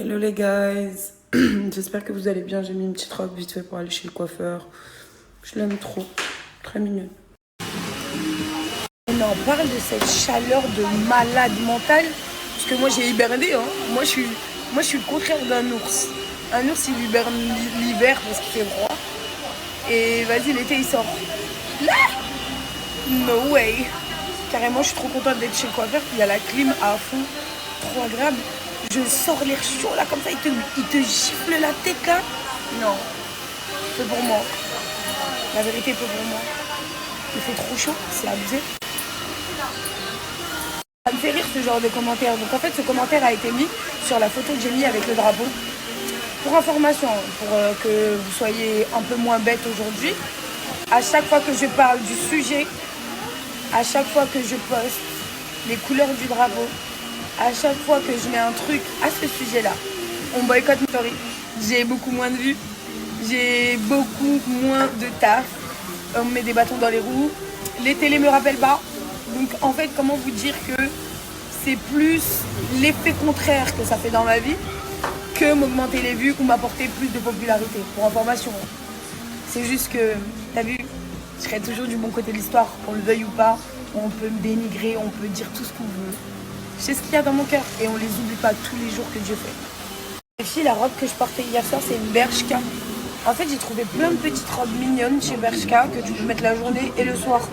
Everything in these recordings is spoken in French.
Hello les guys, j'espère que vous allez bien. J'ai mis une petite robe vite fait pour aller chez le coiffeur. Je l'aime trop, très mignonne. On en parle de cette chaleur de malade mental, parce que moi j'ai hiberné, hein. Moi je suis le contraire d'un ours. Un ours il hiberne l'hiver parce qu'il fait froid. Et vas-y, l'été il sort. Là, no way. Carrément je suis trop contente d'être chez le coiffeur, il y a la clim à fond, trop agréable. Je sors l'air chaud là, comme ça, il te gifle la tête là. Non, c'est pour moi. La vérité, c'est pour moi. Il fait trop chaud, c'est abusé. Ça me fait rire ce genre de commentaire. Donc en fait, ce commentaire a été mis sur la photo que j'ai mis avec le drapeau. Pour information, pour que vous soyez un peu moins bête aujourd'hui, à chaque fois que je parle du sujet, à chaque fois que je poste les couleurs du drapeau, à chaque fois que je mets un truc à ce sujet-là, on boycotte mes stories. J'ai beaucoup moins de vues, j'ai beaucoup moins de taf, on me met des bâtons dans les roues, les télés me rappellent pas. Donc en fait, comment vous dire que c'est plus l'effet contraire que ça fait dans ma vie que m'augmenter les vues ou m'apporter plus de popularité. Pour information, c'est juste que, t'as vu, je serai toujours du bon côté de l'histoire, qu'on le veuille ou pas. On peut me dénigrer, on peut dire tout ce qu'on veut. Je sais ce qu'il y a dans mon cœur et on les oublie pas tous les jours que Dieu fait. Les filles, la robe que je portais hier soir, c'est une Bershka. En fait, j'ai trouvé plein de petites robes mignonnes chez Bershka que tu peux mettre la journée et le soir.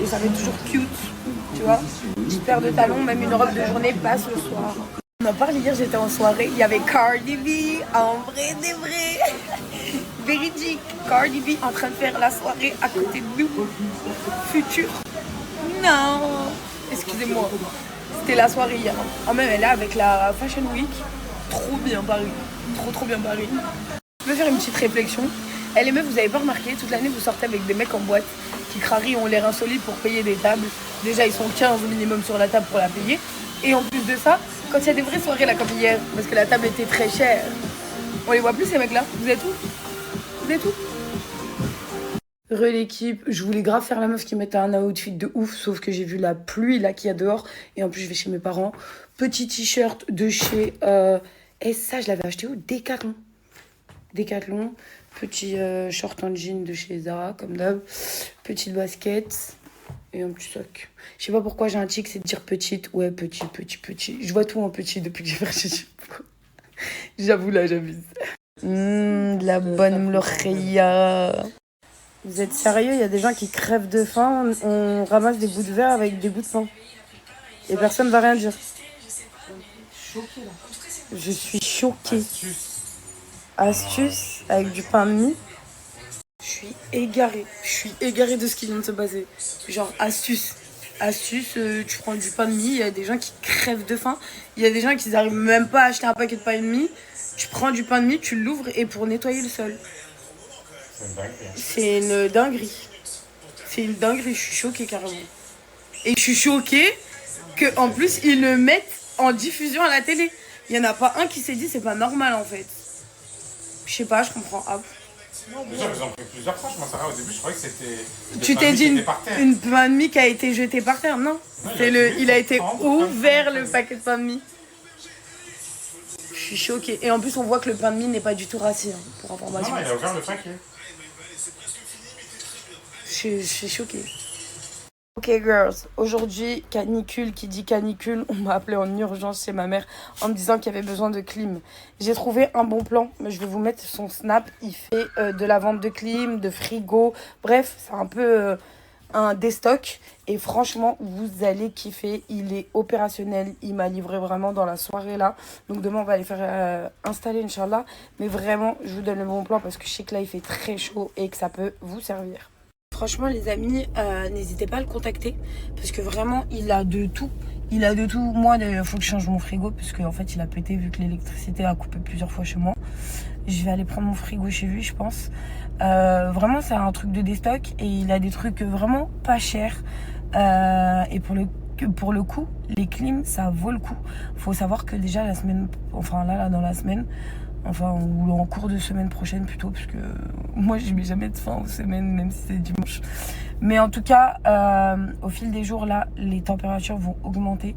Et ça fait toujours cute, tu vois. Une petite paire de talons, même une robe de journée passe le soir. On en parle hier, j'étais en soirée, il y avait Cardi B, en vrai des vrais. Véridique, Cardi B en train de faire la soirée à côté de nous. Futur. Non, excusez-moi. C'était la soirée hier. En même, elle est là avec la Fashion Week. Trop bien Paris. Trop bien Paris. Je peux faire une petite réflexion. Elle les meufs, vous avez pas remarqué, toute l'année vous sortez avec des mecs en boîte qui crarient, ont l'air insolites pour payer des tables. Déjà, ils sont 15 au minimum sur la table pour la payer. Et en plus de ça, quand il y a des vraies soirées là comme hier, parce que la table était très chère, on les voit plus ces mecs-là. Vous êtes où? Vous êtes où? L'équipe, je voulais grave faire la meuf qui mettait un outfit de ouf, sauf que j'ai vu la pluie là qu'il y a dehors, et en plus je vais chez mes parents. Petit t-shirt de chez... Et ça, je l'avais acheté où? Decathlon. Petit short en jean de chez Zara, comme d'hab. Petite basket et un petit sac. Je sais pas pourquoi j'ai un tic, c'est de dire petite. Ouais, petit. Je vois tout en petit depuis que j'ai fait J'avoue, là, j'abuse. De la bonne mloreya. Vous êtes sérieux? Il y a des gens qui crèvent de faim. On ramasse des bouts de verre avec des bouts de pain. Et personne ne va rien dire. Je suis choquée. Astuce avec du pain de mie. Je suis égarée de ce qui vient de se passer. Genre, astuce, tu prends du pain de mie. Il y a des gens qui crèvent de faim. Il y a des gens qui n'arrivent même pas à acheter un paquet de pain de mie. Tu prends du pain de mie, tu l'ouvres et pour nettoyer le sol. C'est une dinguerie. Je suis choquée carrément. Et je suis choquée qu'en plus ils le mettent en diffusion à la télé. Il n'y en a pas un qui s'est dit c'est pas normal en fait. Je sais pas, je comprends. Ah. Déjà, ils ont pris plusieurs fois, je m'en souviens au début, je croyais que c'était... Tu t'es dit une pain de mie qui a été jetée par terre, non, il a été ouvert le paquet de pain de mie. Je suis choquée. Et en plus on voit que le pain de mie n'est pas du tout rassis, hein, pour information. Non, il a ouvert le paquet. Je suis choquée. Ok girls, aujourd'hui canicule, qui dit canicule, on m'a appelé en urgence chez ma mère en me disant qu'il y avait besoin de clim. J'ai trouvé un bon plan, mais je vais vous mettre son snap, il fait de la vente de clim, de frigo, bref, c'est un peu un déstock et franchement vous allez kiffer, il est opérationnel, il m'a livré vraiment dans la soirée là, donc demain on va aller faire installer Inch'Allah, mais vraiment je vous donne le bon plan parce que je sais que là il fait très chaud et que ça peut vous servir. Franchement les amis, n'hésitez pas à le contacter parce que vraiment il a de tout. Moi il faut que je change mon frigo parce qu'en fait il a pété vu que l'électricité a coupé plusieurs fois chez moi. Je vais aller prendre mon frigo chez lui je pense. Vraiment c'est un truc de déstock et il a des trucs vraiment pas chers. Et pour le coup, les clims ça vaut le coup. Faut savoir que déjà la semaine, enfin là dans la semaine, ou en cours de semaine prochaine plutôt, parce que moi je mets jamais de fin aux semaines, même si c'est dimanche. Mais en tout cas, au fil des jours, là, les températures vont augmenter.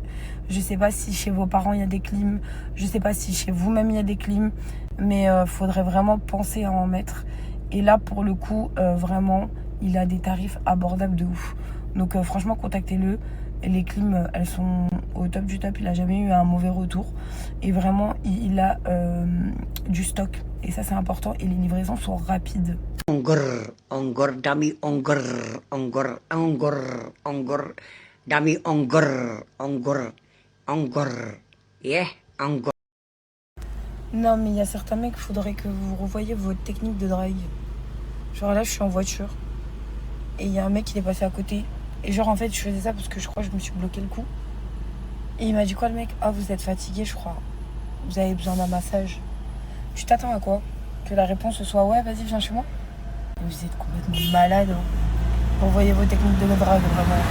Je sais pas si chez vos parents, il y a des clims. Je sais pas si chez vous-même, il y a des clims. Mais faudrait vraiment penser à en mettre. Et là, pour le coup, vraiment, il a des tarifs abordables de ouf. Donc franchement, contactez-le. Les clims, elles sont au top du top. Il a jamais eu un mauvais retour. Et vraiment, il a du stock. Et ça, c'est important. Et les livraisons sont rapides. Ongor, dami ongor, dami ongor, yeah, ongor. Non, mais il y a certains mecs, il faudrait que vous revoyiez votre technique de drague. Genre là, je suis en voiture. Et il y a un mec, il est passé à côté. Et genre, en fait, je faisais ça parce que je crois que je me suis bloqué le cou. Et il m'a dit quoi, le mec? Ah, vous êtes fatigué, je crois. Vous avez besoin d'un massage. Tu t'attends à quoi? Que la réponse soit ouais, vas-y, viens chez moi? Vous êtes complètement malade. Hein. Revoyez vos techniques de drague, vraiment.